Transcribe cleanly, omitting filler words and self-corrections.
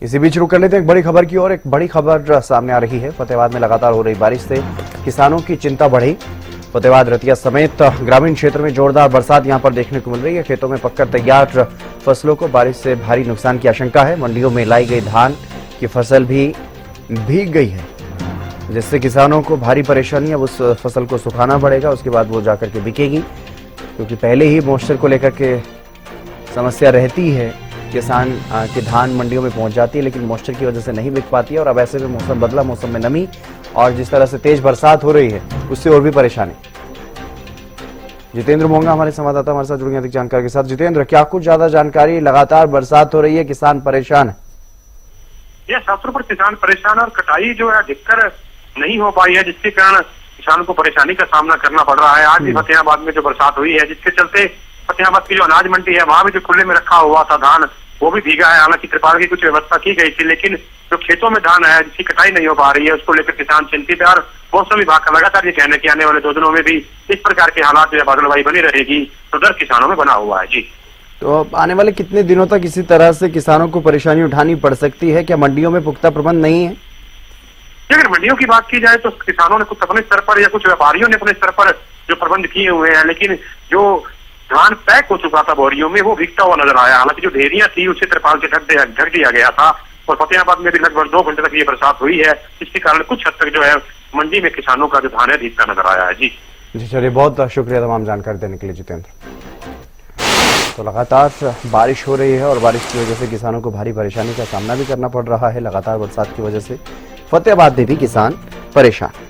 इसी बीच रुक कर लेते हैं एक बड़ी खबर की ओर। एक बड़ी खबर सामने आ रही है। फतेहाबाद में लगातार हो रही बारिश से किसानों की चिंता बढ़ी। फतेहाबाद रतिया समेत ग्रामीण क्षेत्र में जोरदार बरसात यहां पर देखने को मिल रही है। खेतों में पककर तैयार फसलों को बारिश से भारी नुकसान की आशंका है। मंडियों में लाई गई धान की फसल भी भीग गई है, जिससे किसानों को भारी परेशानी। अब उस फसल को सुखाना पड़ेगा, उसके बाद वो जाकर के बिकेगी, क्योंकि पहले ही मॉइस्चर को लेकर के समस्या रहती है। किसान की धान मंडियों में पहुंच जाती है, लेकिन मॉइस्चर की वजह से नहीं बिक पाती है। और अब ऐसे में मौसम बदला, मौसम में नमी और जिस तरह से तेज बरसात हो रही है, उससे और भी परेशानी। जितेंद्र मोंगा हमारे संवाददाता हमारे साथ जुड़ेंगे अधिक जानकारी के साथ। जितेंद्र, क्या कुछ ज्यादा जानकारी? लगातार बरसात हो रही है, किसान परेशान है। यह शास्त्रों पर किसान परेशान और कटाई जो है अधिकतर नहीं हो पाई है, जिसके कारण किसानों को परेशानी का सामना करना पड़ रहा है। आज भी फतेहाबाद में जो बरसात हुई है, जिसके चलते फतेहाबाद की जो अनाज मंडी है, वहां भी जो खुले में रखा हुआ था धान, वो भी भीगा है। हालांकि त्रिपाल की कुछ व्यवस्था की गई थी, लेकिन जो खेतों में धान है जिसकी कटाई नहीं हो पा रही है, उसको लेकर किसान चिंतित है। और मौसम विभाग का लगातार ये कहना है कि आने वाले 2 दिनों में भी इस प्रकार के हालात जो है बादलवाई बनी रहेगी, तो डर किसानों में बना हुआ है। जी, तो आने वाले कितने दिनों तक इसी तरह से किसानों को परेशानी उठानी पड़ सकती है? क्या मंडियों में पुख्ता प्रबंध नहीं है? अगर मंडियों की बात की जाए तो किसानों ने कुछ अपने स्तर पर या कुछ व्यापारियों ने अपने स्तर पर जो प्रबंध किए हुए हैं, लेकिन जो धान पैक हो चुका था बोरियों में, वो भीगता हुआ नजर आया। हालांकि जो ढेरियां थी उसे त्रिपाल से ढक दिया गया था। और फतेहाबाद में भी लगभग 2 घंटे तक ये बरसात हुई है, जिसके कारण कुछ हद तक जो है मंडी में किसानों का जो धान है भीगता नजर आया है। जी चलिए, बहुत शुक्रिया तमाम जानकारी देने के लिए जितेंद्र। तो लगातार बारिश हो रही है और बारिश की वजह से किसानों को भारी परेशानी का सामना भी करना पड़ रहा है। लगातार बरसात की वजह से फतेहाबाद में भी किसान परेशान।